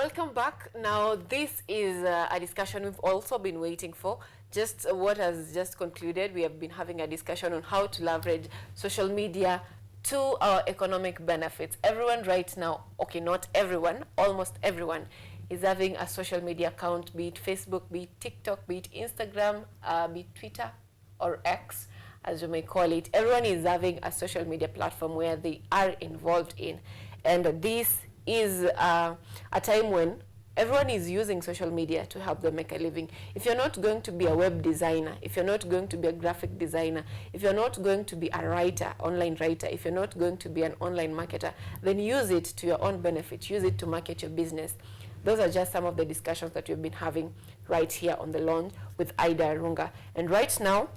Welcome back. Now, this is a discussion we've also been waiting for. Just what has just concluded, we have been having a discussion on how to leverage social media to our economic benefits. Everyone right now, okay, not everyone, almost everyone is having a social media account, be it Facebook, be it TikTok, be it Instagram, be it Twitter or X, as you may call it. Everyone is having a social media platform where they are involved in. And this is a time when everyone is using social media to help them make a living. If you're not going to be a web designer, if you're not going to be a graphic designer, if you're not going to be a writer, online writer, if you're not going to be an online marketer, then use it to your own benefit. Use it to market your business. Those are just some of the discussions that we've been having right here on the launch with Ida Arunga. And right now,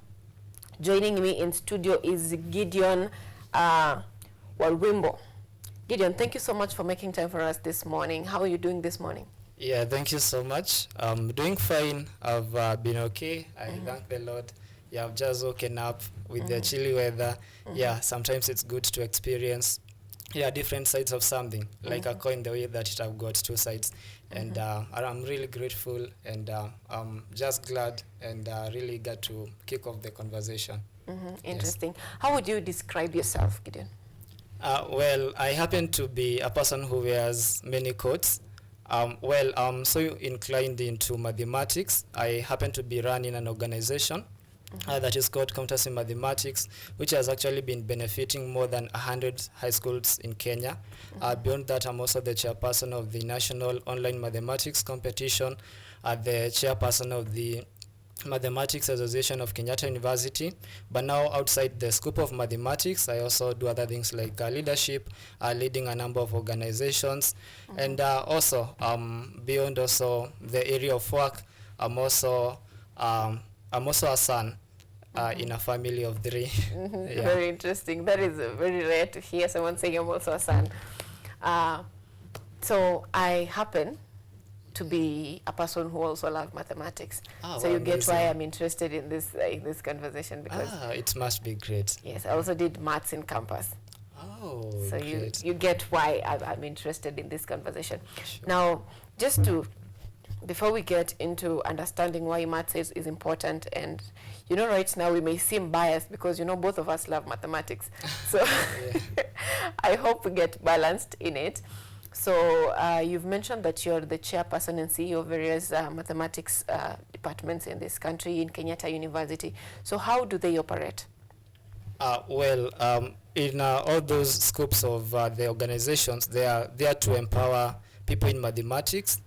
joining me in studio is Gideon Warwimbo. Gideon, thank you so much for making time for us this morning. How are you doing this morning? Yeah, thank you so much. I'm doing fine. I've been okay. I thank the Lord. Yeah, I've just woken up with the chilly weather. Yeah, sometimes it's good to experience different sides of something, like a coin, the way that it have got two sides. And I'm really grateful, and I'm just glad and really eager to kick off the conversation. Interesting. Yes. How would you describe yourself, Gideon? Well, I happen to be a person who wears many coats. I'm so inclined into mathematics. I happen to be running an organization that is called Countacy Mathematics, which has actually been benefiting more than 100 high schools in Kenya. Beyond that, I'm also the chairperson of the National Online Mathematics Competition, the chairperson of the Mathematics Association of Kenyatta University. But now, outside the scope of mathematics, I also do other things like leadership, leading a number of organizations, and also beyond also the area of work, I'm also a son in a family of three. Yeah. Very interesting. That is very rare to hear someone saying I'm also a son. So I happen to be a person who also loves mathematics. So you get why I'm interested in this conversation, because it must be great. Yes, I also did maths in campus. Oh, so great. you get why I'm interested in this conversation. Sure. Now, before we get into understanding why maths is important, and right now we may seem biased because both of us love mathematics. So I hope we get balanced in it. So you've mentioned that you're the chairperson and CEO of various mathematics departments in this country, in Kenyatta University. So how do they operate? In all those scopes of the organizations, they are there to empower people in mathematics.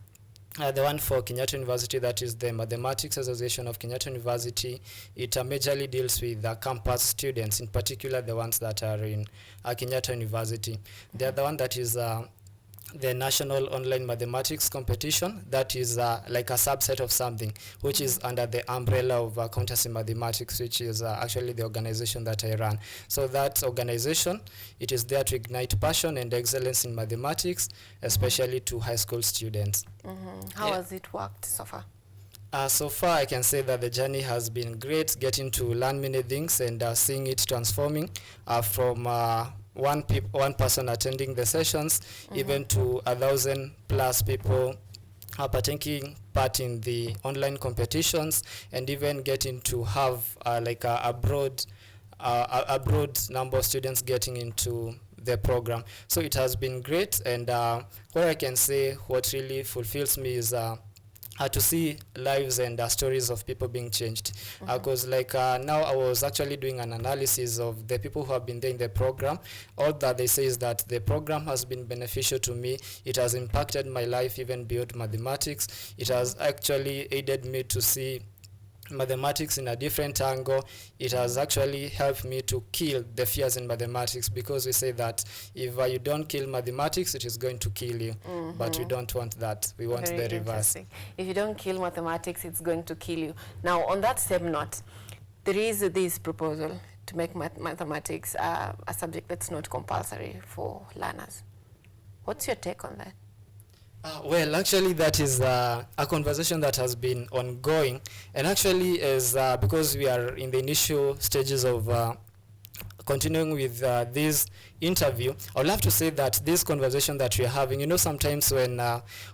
The one for Kenyatta University, that is the Mathematics Association of Kenyatta University, it majorly deals with campus students, in particular the ones that are in Kenyatta University. The other one, that is the National Online Mathematics Competition, that is like a subset of something, which is under the umbrella of Countacy Mathematics, which is actually the organization that I run. So that organization, it is there to ignite passion and excellence in mathematics, especially to high school students. How has it worked so far? So far, I can say that the journey has been great, getting to learn many things and seeing it transforming from one person attending the sessions, even to 1,000+ people taking part in the online competitions, and even getting to have like a broad number of students getting into the program. So it has been great, and what I can say, what really fulfills me is to see lives and stories of people being changed. Because now I was actually doing an analysis of the people who have been there in the program. All that they say is that the program has been beneficial to me. It has impacted my life even beyond mathematics. It has actually aided me to see mathematics in a different angle. It has actually helped me to kill the fears in mathematics, because we say that if you don't kill mathematics, it is going to kill you. But we don't want that. We want the reverse. If you don't kill mathematics, it's going to kill you. Now, on that same note, there is this proposal to make mathematics a subject that's not compulsory for learners. What's your take on that? Well, actually, that is a conversation that has been ongoing, and actually is because we are in the initial stages of continuing with this interview, I would love to say that this conversation that we're having, sometimes when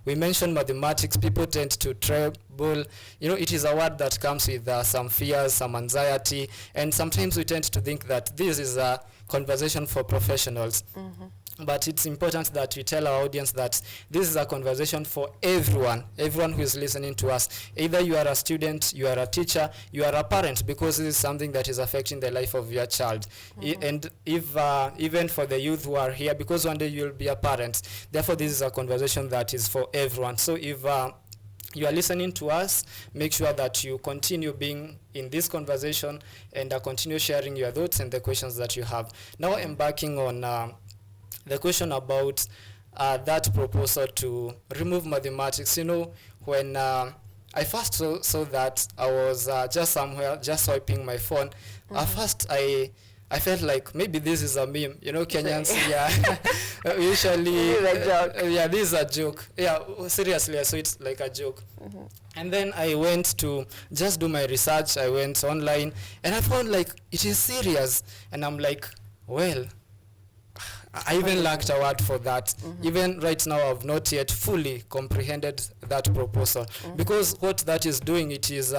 we mention mathematics, people tend to tremble. It is a word that comes with some fears, some anxiety, and sometimes we tend to think that this is a conversation for professionals. But it's important that we tell our audience that this is a conversation for everyone who is listening to us. Either you are a student, you are a teacher, you are a parent, because this is something that is affecting the life of your child. And if even for the youth who are here, because one day you'll be a parent, therefore this is a conversation that is for everyone. So if you are listening to us, make sure that you continue being in this conversation and continue sharing your thoughts and the questions that you have. Now embarking on the question about that proposal to remove mathematics. When I first saw that, I was just somewhere, just swiping my phone. At first, I felt like maybe this is a meme. Kenyans, usually, this is a joke. This is a joke. Yeah, seriously, I saw it like a joke. And then I went to just do my research. I went online, and I found like it is serious. And I'm like, well, I even lacked a word for that. Even right now, I've not yet fully comprehended that proposal. Because what that is doing, it is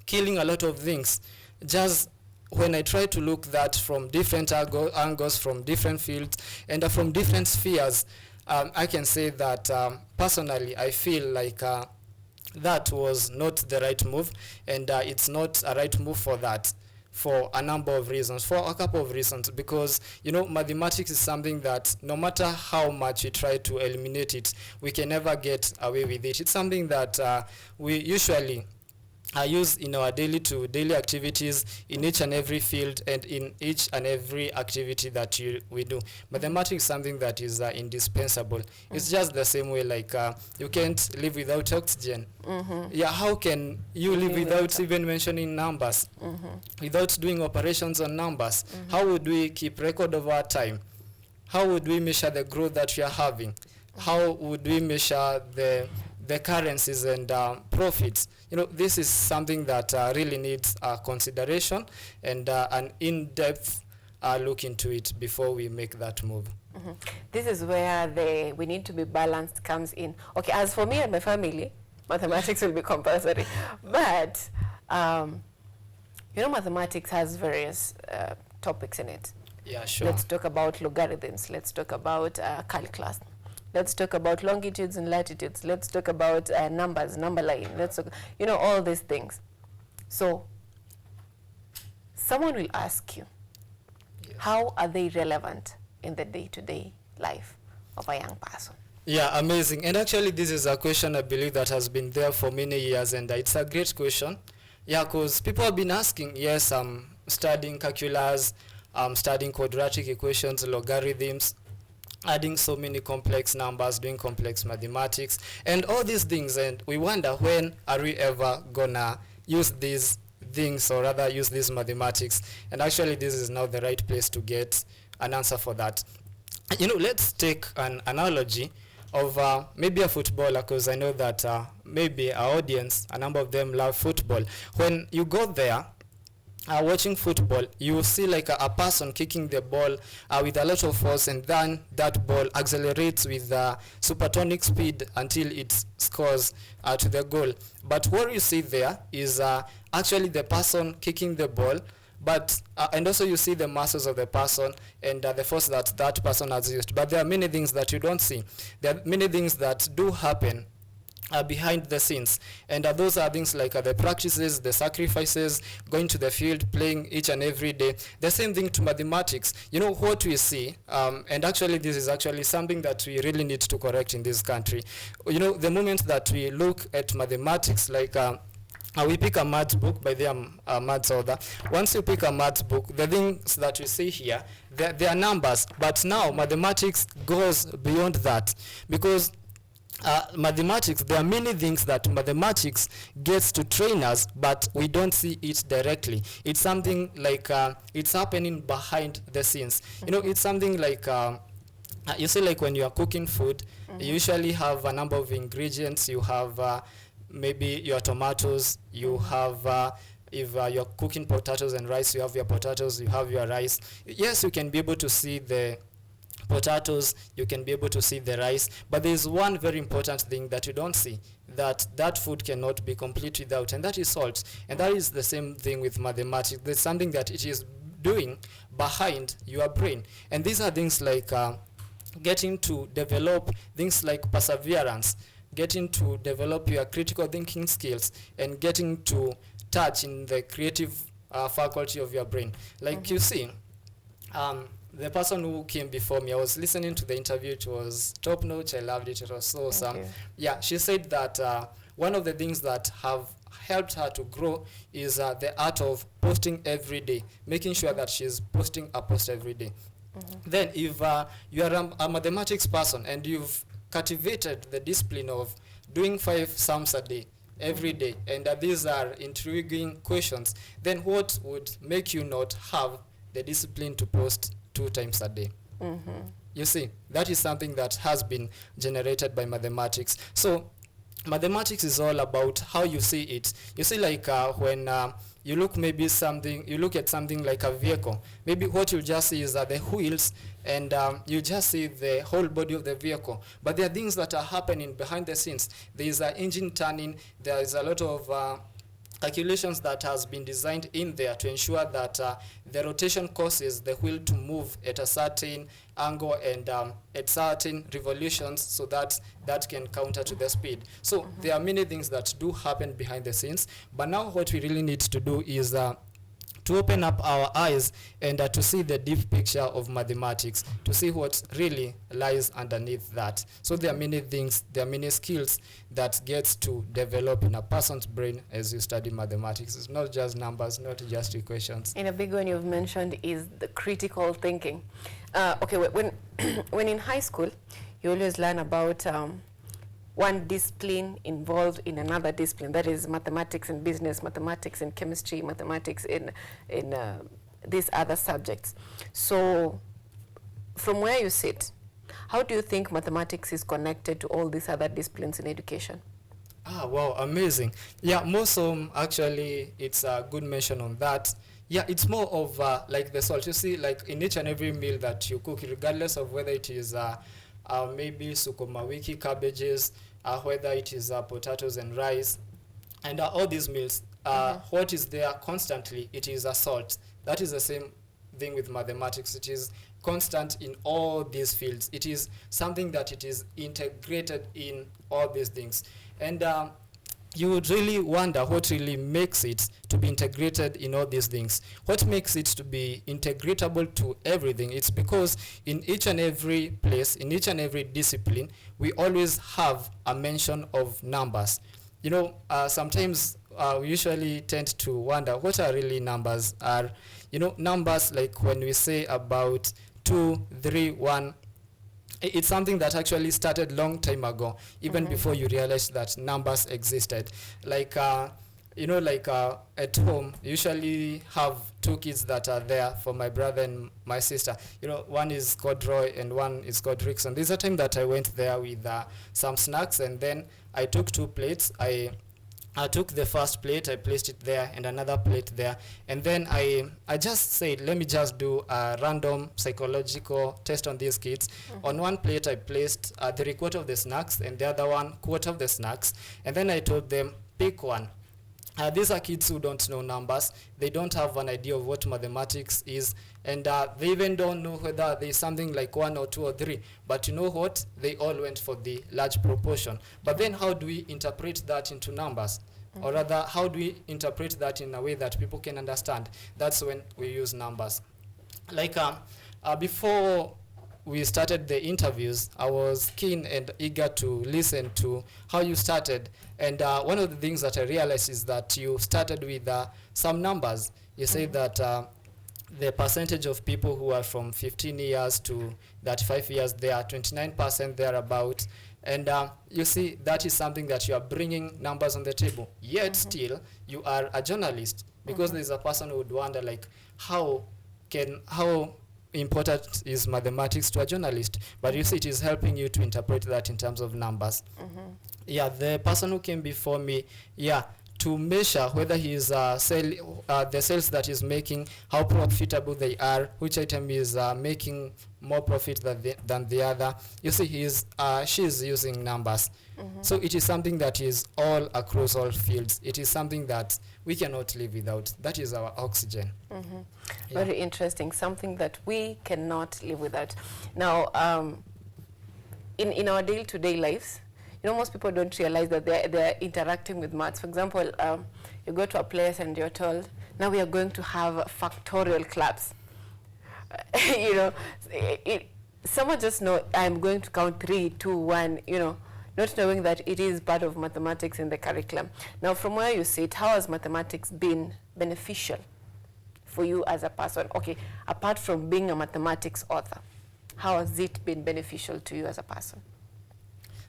killing a lot of things. Just when I try to look that from different angles, from different fields, and from different spheres, I can say that personally, I feel like that was not the right move, and it's not a right move for that. For a number of reasons, for a couple of reasons, because mathematics is something that no matter how much we try to eliminate it, we can never get away with it. It's something that we usually use in our daily activities, in each and every field and in each and every activity that we do. Mathematics is something that is indispensable. It's just the same way like you can't live without oxygen. Yeah, how can you live without even mentioning numbers, without doing operations on numbers? How would we keep record of our time? How would we measure the growth that we are having? How would we measure the currencies and profits? This is something that really needs consideration and an in-depth look into it before we make that move. This is where we need to be balanced comes in. Okay, as for me and my family, mathematics will be compulsory. But, mathematics has various topics in it. Yeah, sure. Let's talk about logarithms. Let's talk about calculus. Let's talk about longitudes and latitudes. Let's talk about numbers, number line. Let's talk, all these things. So someone will ask you, how are they relevant in the day-to-day life of a young person? Yeah, amazing. And actually, this is a question I believe that has been there for many years, and it's a great question. Yeah, because people have been asking, yes, I'm studying calculus, I'm studying quadratic equations, logarithms, adding so many complex numbers, doing complex mathematics, and all these things. And we wonder, when are we ever gonna use these things, or rather use these mathematics? And actually, this is now the right place to get an answer for that. Let's take an analogy of maybe a footballer, because I know that maybe our audience, a number of them love football. When you go there, watching football, you see like a person kicking the ball with a lot of force, and then that ball accelerates with supersonic speed until it scores to the goal. But what you see there is actually the person kicking the ball, but and also you see the muscles of the person and the force that person has used. But there are many things that you don't see. There are many things that do happen behind the scenes, and those are things like the practices, the sacrifices, going to the field, playing each and every day. The same thing to mathematics. What we see, and actually this is actually something that we really need to correct in this country. The moment that we look at mathematics, like we pick a maths book, by the maths author. Once you pick a maths book, the things that we see here, they are numbers. But now mathematics goes beyond that, because mathematics, there are many things that mathematics gets to train us, but we don't see it directly. It's something like it's happening behind the scenes. It's something like you see, like when you are cooking food, you usually have a number of ingredients. You have maybe your tomatoes, you have if you're cooking potatoes and rice, you have your potatoes, you have your rice. Yes, you can be able to see the potatoes, you can be able to see the rice, but there is one very important thing that you don't see, that food cannot be complete without, and that is salt. And that is the same thing with mathematics. There's something that it is doing behind your brain, and these are things like getting to develop things like perseverance, getting to develop your critical thinking skills, and getting to touch in the creative faculty of your brain. Like you see, the person who came before me, I was listening to the interview. It was top notch. I loved it. It was so awesome. Yeah, she said that one of the things that have helped her to grow is the art of posting every day, making sure that she's posting a post every day. Then if you are a mathematics person and you've cultivated the discipline of doing 5 sums a day, every day, and these are intriguing questions, then what would make you not have the discipline to post 2 times a day? You see, that is something that has been generated by mathematics. So mathematics is all about how you see it. You see, like when you look at something like a vehicle, maybe what you just see is the wheels, and you just see the whole body of the vehicle. But there are things that are happening behind the scenes. There is an engine turning. There is a lot of calculations that has been designed in there to ensure that the rotation causes the wheel to move at a certain angle and at certain revolutions, so that can counter to the speed. So there are many things that do happen behind the scenes, but now what we really need to do is to open up our eyes and to see the deep picture of mathematics, to see what really lies underneath that. So there are many things, there are many skills that gets to develop in a person's brain as you study mathematics. It's not just numbers, not just equations. And a big one you've mentioned is the critical thinking. Okay, when in high school, you always learn about one discipline involved in another discipline, that is mathematics and business, mathematics and chemistry, mathematics in these other subjects. So from where you sit, how do you think mathematics is connected to all these other disciplines in education? Wow, amazing. Yeah, most actually, it's a good mention on that. Yeah, it's more of like the salt. You see, like in each and every meal that you cook, regardless of whether it is maybe sukuma wiki, cabbages, whether it is potatoes and rice, and all these meals, what is there constantly, it is a salt. That is the same thing with mathematics. It is constant in all these fields. It is something that it is integrated in all these things. And you would really wonder what really makes it to be integrated in all these things. What makes it to be integratable to everything? It's because in each and every place, in each and every discipline, we always have a mention of numbers. You know, sometimes we usually tend to wonder what are really numbers are. You know, numbers like when we say about 2, 3, 1, it's something that actually started long time ago, even before you realized that numbers existed. Like, you know, like at home, usually have 2 kids that are there for my brother and my sister. You know, one is called Roy and one is called Rickson. There's a time that I went there with some snacks, and then I took 2 plates. I took the first plate, I placed it there, and another plate there. And then I just said, let me just do a random psychological test on these kids. On one plate, I placed 3/4 of the snacks, and the other 1/4 of the snacks. And then I told them, pick one. These are kids who don't know numbers. They don't have an idea of what mathematics is. And they even don't know whether there's something like 1 or 2 or 3. But you know what? They all went for the large proportion. But then how do we interpret that into numbers? Or rather, how do we interpret that in a way that people can understand? That's when we use numbers. Like before we started the interviews, I was keen and eager to listen to how you started. And one of the things that I realized is that you started with some numbers. You say that the percentage of people who are from 15 years to 35 years, they are 29% thereabout. And you see, that is something that you are bringing numbers on the table. Yet still, you are a journalist. Because there's a person who would wonder, like, how important is mathematics to a journalist? But you see, it is helping you to interpret that in terms of numbers. Yeah, the person who came before me, to measure whether he is the sales that he's making, how profitable they are, which item is making more profit than the other. You see, she is using numbers. So it is something that is all across all fields. It is something that we cannot live without. That is our oxygen. Yeah. Very interesting. Something that we cannot live without. Now, in our day-to-day lives, you know, most people don't realize that they're interacting with maths. For example, you go to a place and you're told, now we are going to have factorial clubs. You know, someone just know, I'm going to count 3, 2, 1, you know, not knowing that it is part of mathematics in the curriculum. Now, from where you sit, how has mathematics been beneficial for you as a person? Okay, apart from being a mathematics author, how has it been beneficial to you as a person?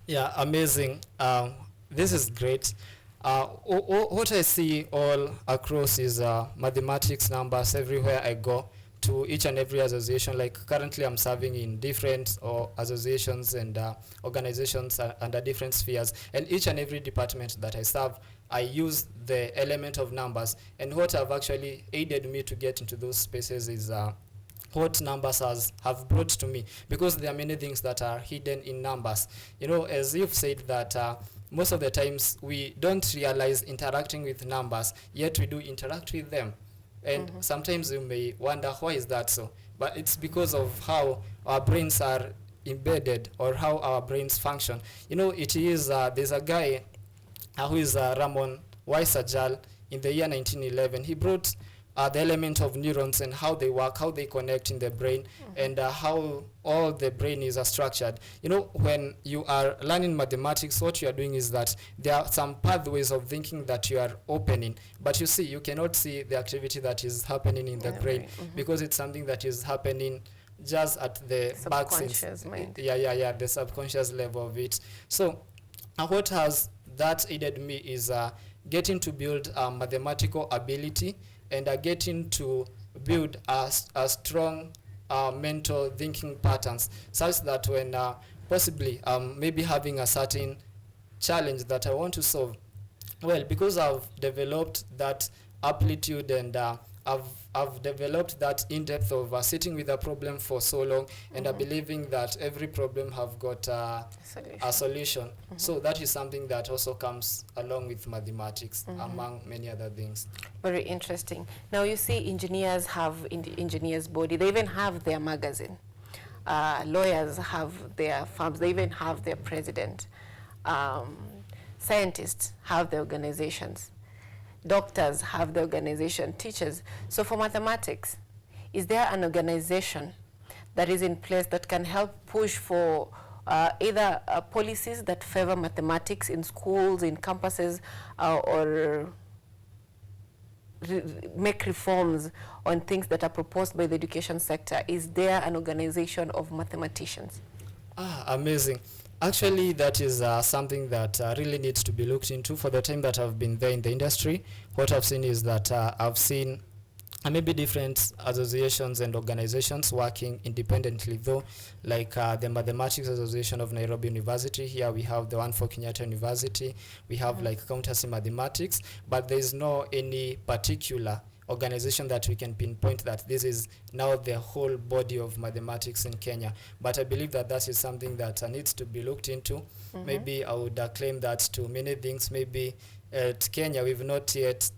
Yeah, amazing. This is great. What I see all across is mathematics, numbers everywhere I go, to each and every association. Like currently I'm serving in different associations and organizations under different spheres, and each and every department that I serve, I use the element of numbers. And what have actually aided me to get into those spaces is what numbers have brought to me, because there are many things that are hidden in numbers. You know, as you've said that most of the times we don't realize interacting with numbers, yet we do interact with them. And sometimes you may wonder, why is that so? But it's because of how our brains are embedded, or how our brains function. You know, it is, there's a guy who is Ramon Weissajal in the year 1911. He brought the element of neurons and how they work, how they connect in the brain, and how all the brain is structured. You know, when you are learning mathematics, what you are doing is that there are some pathways of thinking that you are opening, but you see, you cannot see the activity that is happening in the brain, because it's something that is happening just at the back sense. Mind. The subconscious level of it. So what has that aided me is getting to build mathematical ability, and getting to build a strong mental thinking patterns, such that when possibly maybe having a certain challenge that I want to solve, well, because I've developed that aptitude, and I've developed that in-depth of sitting with a problem for so long, and believing that every problem have got a solution. So that is something that also comes along with mathematics, among many other things. Very interesting. Now, you see, engineers have engineers' body. They even have their magazine. Lawyers have their firms. They even have their president. Scientists have their organizations. Doctors have the organization, teachers. So for mathematics, is there an organization that is in place that can help push for either policies that favor mathematics in schools, in campuses, or make reforms on things that are proposed by the education sector? Is there an organization of mathematicians? Amazing. Actually, that is something that really needs to be looked into. For the time that I've been there in the industry, what I've seen is that I've seen maybe different associations and organizations working independently, though, like the Mathematics Association of Nairobi University. Here we have the one for Kenyatta University. We have like Countacy Mathematics, but there is no any particular organization that we can pinpoint that this is now the whole body of mathematics in Kenya. But I believe that that is something that needs to be looked into. Maybe I would claim that to many things. Maybe at Kenya we've not yet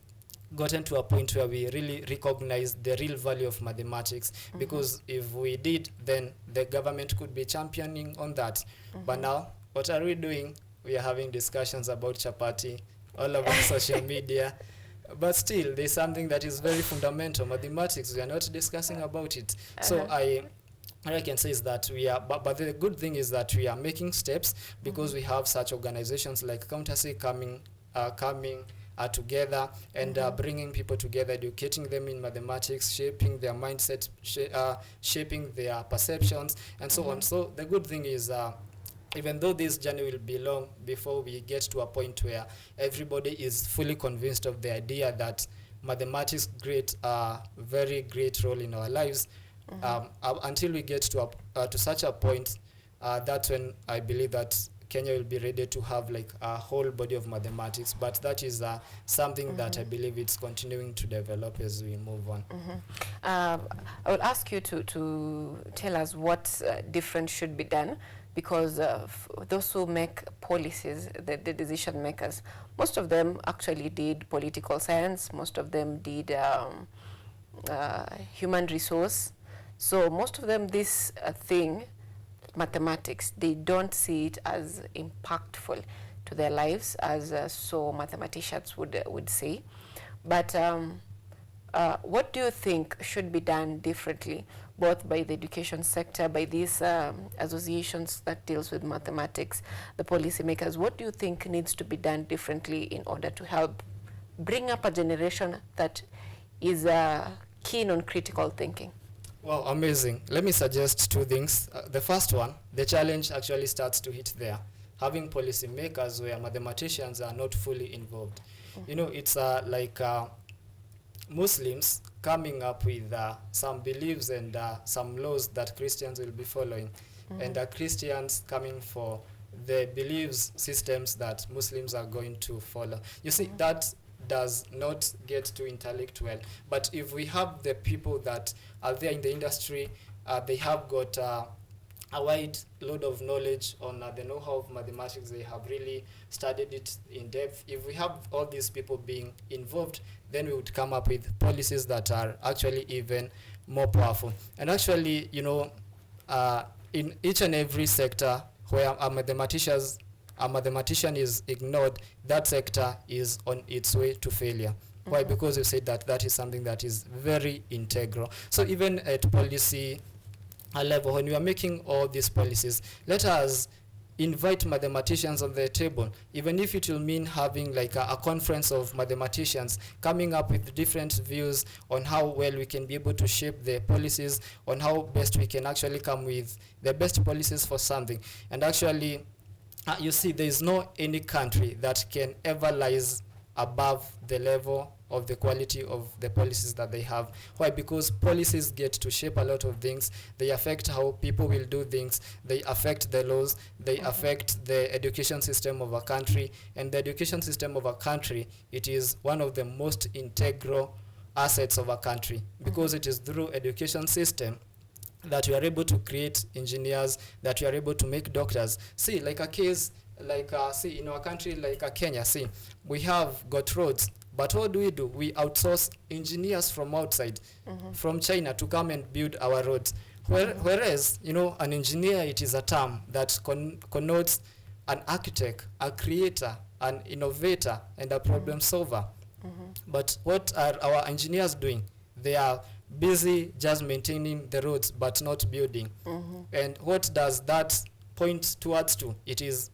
gotten to a point where we really recognize the real value of mathematics, because if we did, then the government could be championing on that. But now, what are we doing? We are having discussions about chapati all over social media. But still, there's something that is very fundamental. Mathematics, we are not discussing about it. So what I can say is that we are, but the good thing is that we are making steps, because we have such organizations like Countacy coming together and bringing people together, educating them in mathematics, shaping their mindset, shaping their perceptions, and so on. So the good thing is, even though this journey will be long before we get to a point where everybody is fully convinced of the idea that mathematics plays a very great role in our lives, until we get to such a point, that's when I believe that Kenya will be ready to have like a whole body of mathematics, but that is something that I believe it's continuing to develop as we move on. I will ask you to tell us what different should be done, because those who make policies, the decision makers, most of them actually did political science, most of them did human resource. So most of them, this thing, mathematics, they don't see it as impactful to their lives, as so mathematicians would say. But what do you think should be done differently, both by the education sector, by these associations that deals with mathematics, the policymakers? What do you think needs to be done differently in order to help bring up a generation that is keen on critical thinking? Well, amazing. Let me suggest two things. The first one, the challenge actually starts to hit there. Having policymakers where mathematicians are not fully involved. You know, it's like Muslims coming up with some beliefs and some laws that Christians will be following, and Christians coming for the beliefs systems that Muslims are going to follow. You see, that does not get to intellect well. But if we have the people that are there in the industry, they have got a wide load of knowledge on the know-how of mathematics. They have really studied it in depth. If we have all these people being involved, then we would come up with policies that are actually even more powerful. And actually, you know, in each and every sector where a mathematician is ignored, that sector is on its way to failure. Why? Because you said that is something that is very integral. So even at policy level, when we are making all these policies, let us invite mathematicians on the table, even if it will mean having like a conference of mathematicians coming up with different views on how well we can be able to shape the policies, on how best we can actually come with the best policies for something. And actually, you see, there is no any country that can ever rise above the level of the quality of the policies that they have. Why? Because policies get to shape a lot of things. They affect how people will do things. They affect the laws. They affect the education system of a country. And the education system of a country, it is one of the most integral assets of a country, because it is through education system that we are able to create engineers, that we are able to make doctors. See, like a case, like see, in our country, like Kenya, see, we have got roads, but what do? We outsource engineers from outside, from China, to come and build our roads. Whereas, you know, an engineer, it is a term that connotes an architect, a creator, an innovator, and a problem solver. But what are our engineers doing? They are busy just maintaining the roads but not building. And what does that point towards to? It is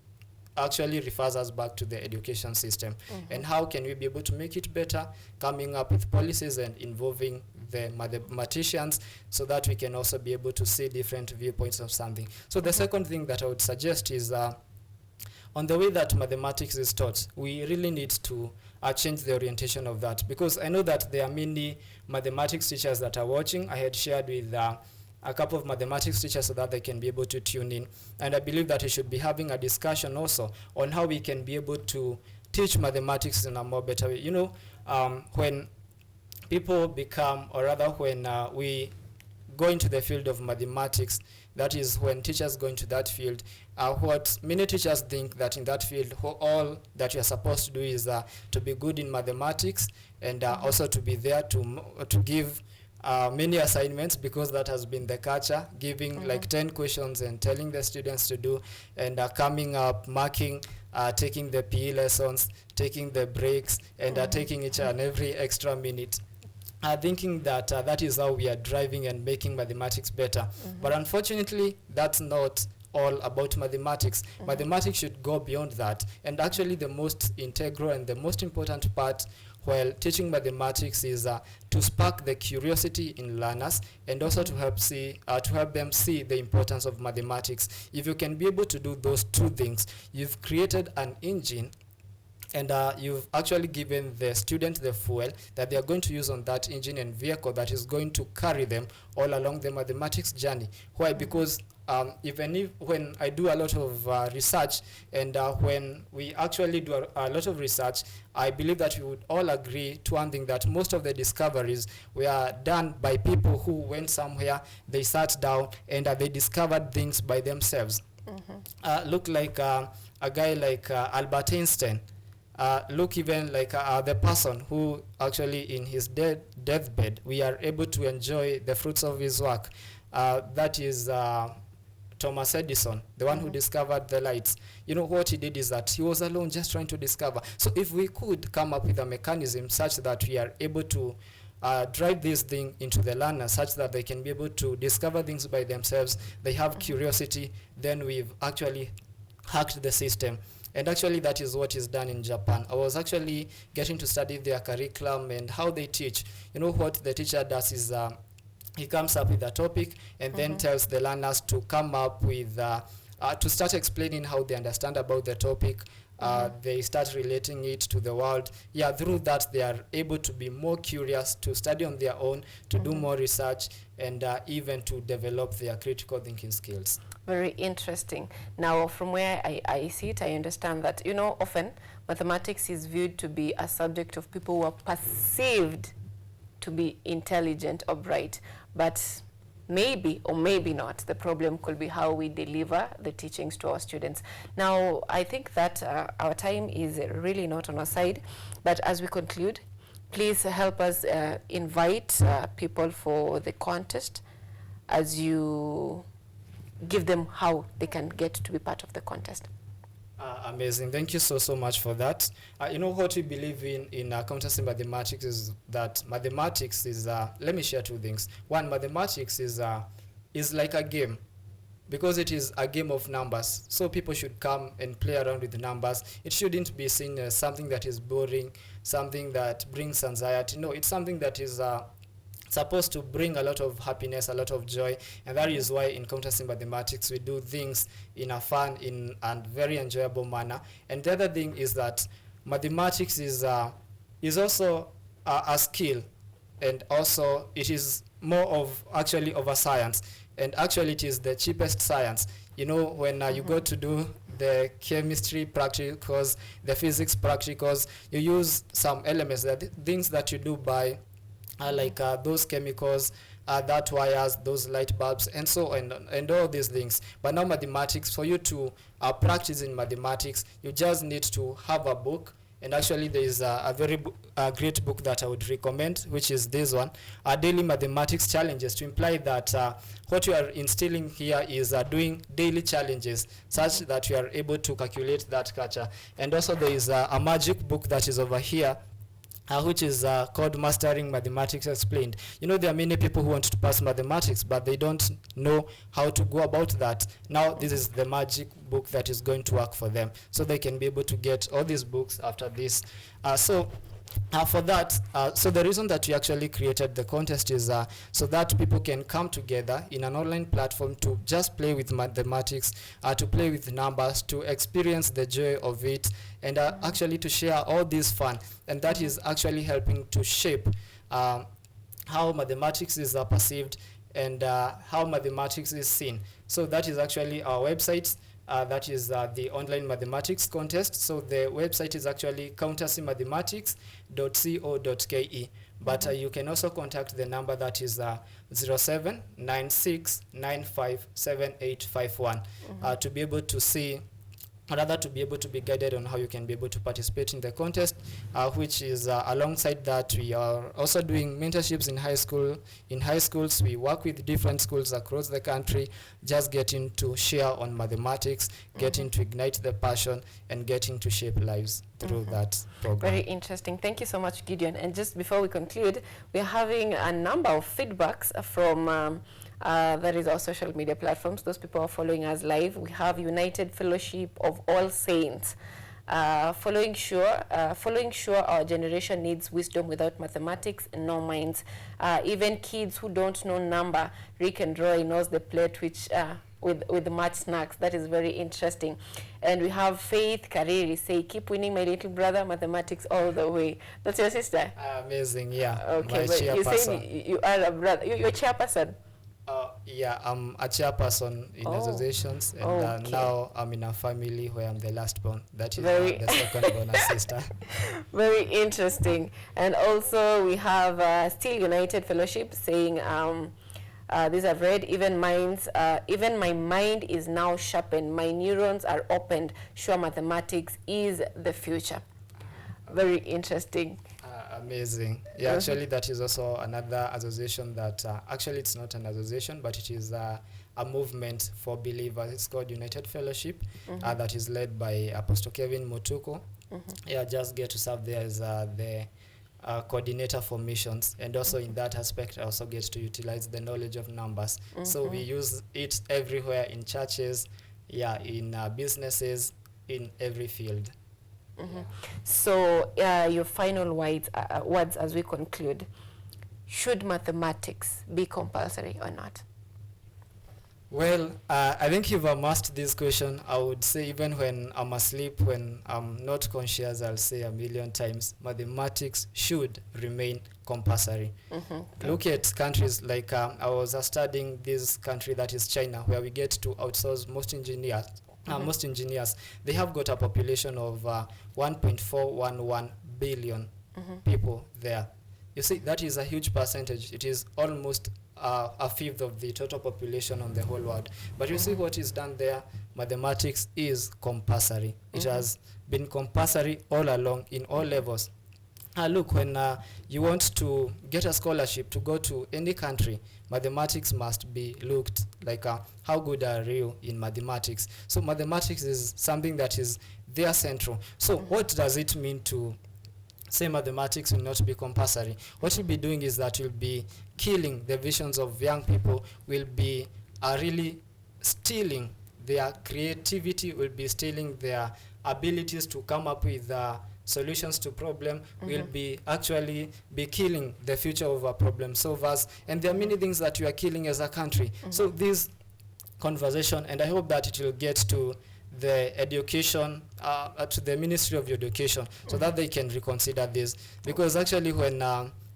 actually refers us back to the education system. And how can we be able to make it better? Coming up with policies and involving the mathematicians so that we can also be able to see different viewpoints of something. So the second thing that I would suggest is on the way that mathematics is taught, we really need to change the orientation of that, because I know that there are many mathematics teachers that are watching. I had shared with a couple of mathematics teachers so that they can be able to tune in, and I believe that we should be having a discussion also on how we can be able to teach mathematics in a more better way. You know, when people become, or rather when we go into the field of mathematics, that is when teachers go into that field, what many teachers think that in that field, all that you are supposed to do is to be good in mathematics, and also to be there to give many assignments, because that has been the culture, giving like 10 questions and telling the students to do, and coming up, marking, taking the PE lessons, taking the breaks, and taking each and every extra minute. Thinking that that is how we are driving and making mathematics better. But unfortunately, that's not all about mathematics. Mathematics should go beyond that. And actually, the most integral and the most important part while teaching mathematics is to spark the curiosity in learners, and also to help them see the importance of mathematics. If you can be able to do those two things, you've created an engine and you've actually given the student the fuel that they are going to use on that engine and vehicle that is going to carry them all along the mathematics journey. Why? Because even if when I do a lot of research, and when we actually do a lot of research, I believe that we would all agree to one thing, that most of the discoveries were done by people who went somewhere, they sat down, and they discovered things by themselves. Look like a guy like Albert Einstein. Look even like the person who actually in his deathbed, we are able to enjoy the fruits of his work. That is Thomas Edison, the one who discovered the lights. You know, what he did is that he was alone just trying to discover. So if we could come up with a mechanism such that we are able to drive this thing into the learner such that they can be able to discover things by themselves, they have curiosity, then we've actually hacked the system. And actually that is what is done in Japan. I was actually getting to study their curriculum and how they teach. You know, what the teacher does is he comes up with a topic and then tells the learners to come up with, to start explaining how they understand about the topic. They start relating it to the world. Yeah, through that they are able to be more curious, to study on their own, to do more research, and even to develop their critical thinking skills. Very interesting. Now, from where I see it, I understand that, you know, often mathematics is viewed to be a subject of people who are perceived to be intelligent or bright, but maybe or maybe not, the problem could be how we deliver the teachings to our students. Now, I think that our time is really not on our side, but as we conclude, please help us invite people for the contest, as you give them how they can get to be part of the contest. Amazing. Thank you so much for that. You know, what we believe in Countacy Mathematics is that mathematics is, let me share two things. One, mathematics is like a game, because it is a game of numbers. So people should come and play around with the numbers. It shouldn't be seen as something that is boring, something that brings anxiety. No, it's something that is supposed to bring a lot of happiness, a lot of joy, and that is why in Countacy Mathematics we do things in a fun, in a very enjoyable manner. And the other thing is that mathematics is also a skill, and also it is more of actually of a science, and actually it is the cheapest science. You know, when you go to do the chemistry practicals, the physics practicals, you use some elements, that things that you do by like those chemicals, that wires, those light bulbs, and so on, and all these things. But now mathematics, for you to practice in mathematics, you just need to have a book. And actually there is a very great book that I would recommend, which is this one, Daily Mathematics Challenges, to imply that what you are instilling here is doing daily challenges such that you are able to calculate that culture. And also there is a magic book that is over here, which is called Mastering Mathematics Explained. You know, there are many people who want to pass mathematics, but they don't know how to go about that. Now, this is the magic book that is going to work for them, so they can be able to get all these books after this. For that, so the reason that we actually created the contest is so that people can come together in an online platform to just play with mathematics, to play with numbers, to experience the joy of it, and actually to share all this fun. And that is actually helping to shape how mathematics is perceived, and how mathematics is seen. So that is actually our website. That is the online mathematics contest. So the website is actually countacymathematics.co.ke. But you can also contact the number that is 0796957851 to be able to see, or rather to be able to be guided on how you can be able to participate in the contest, which is alongside that we are also doing mentorships in high school. In high schools, we work with different schools across the country, just getting to share on mathematics, getting to ignite the passion, and getting to shape lives through that program. Very interesting. Thank you so much, Gideon. And just before we conclude, we're having a number of feedbacks from that is our social media platforms. Those people are following us live. We have United Fellowship of All Saints. Following sure our generation needs wisdom. Without mathematics, no minds. Even kids who don't know number, Rick and Roy knows the plate which with March snacks. That is very interesting. And we have Faith Kariri say, keep winning, my little brother, mathematics all the way. That's your sister? Amazing, yeah. Okay, but you say you are a brother. You're a chairperson? Yeah, I'm a chairperson in associations, and now I'm in a family where I'm the last born. That is the second born sister. Very interesting. And also we have Still United Fellowship saying, these I've read, even my mind is now sharpened, my neurons are opened, sure mathematics is the future. Very interesting. Amazing. Yeah, actually that is also another association that, actually it's not an association, but it is a movement for believers. It's called United Fellowship, that is led by Apostle Kevin Mutuku. Yeah, just get to serve there as the coordinator for missions, and also in that aspect I also get to utilize the knowledge of numbers. So we use it everywhere, in churches, yeah, in businesses, in every field. So your final words as we conclude. Should mathematics be compulsory or not? Well, I think if I'm asked this question, I would say, even when I'm asleep, when I'm not conscious, I'll say a million times, mathematics should remain compulsory. Look at countries like, I was studying this country that is China, where we get to outsource most engineers. Most engineers, they have got a population of 1.411 billion people there. You see, that is a huge percentage. It is almost a fifth of the total population on the whole world. But you see what is done there, mathematics is compulsory. It has been compulsory all along in all levels. Look, when you want to get a scholarship to go to any country, mathematics must be looked like, how good are you in mathematics? So mathematics is something that is there central. So what does it mean to say mathematics will not be compulsory? What you'll be doing is that you'll be killing the visions of young people, will be really stealing their creativity, will be stealing their abilities to come up with solutions to problem, will be actually be killing the future of our problem solvers. And there are many things that we are killing as a country. So this conversation, and I hope that it will get to the education, to the Ministry of Education, so that they can reconsider this. Because actually when,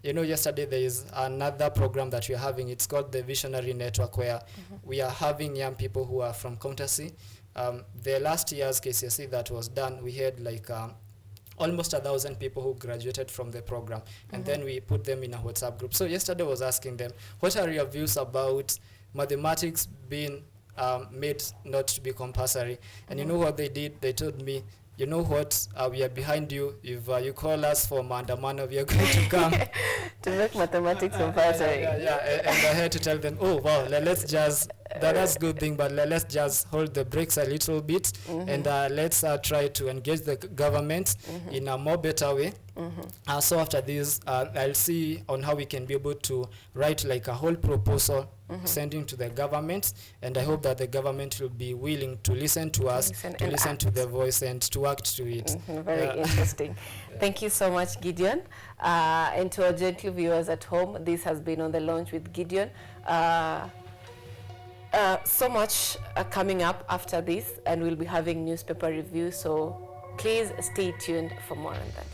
yesterday there is another program that we are having, it's called the Visionary Network, where we are having young people who are from Countacy. The last year's KCSE that was done, we had like almost 1,000 people who graduated from the program, and then we put them in a WhatsApp group. So yesterday I was asking them, what are your views about mathematics being made not to be compulsory? And you know what they did? They told me, you know what, we are behind you. If you call us for Mandamano, we are going to come. To make mathematics compulsory. And I had to tell them, oh, wow, let's just, that's a good thing, but let's just hold the brakes a little bit, and let's try to engage the government in a more better way. So after this, I'll see on how we can be able to write like a whole proposal, sending to the government, and I hope that the government will be willing to listen to us, to listen to the voice, and to act to it. Very interesting. Thank you so much, Gideon. And to our gentle viewers at home, this has been On the Launch with Gideon. So much coming up after this, and we'll be having newspaper reviews, so please stay tuned for more on that.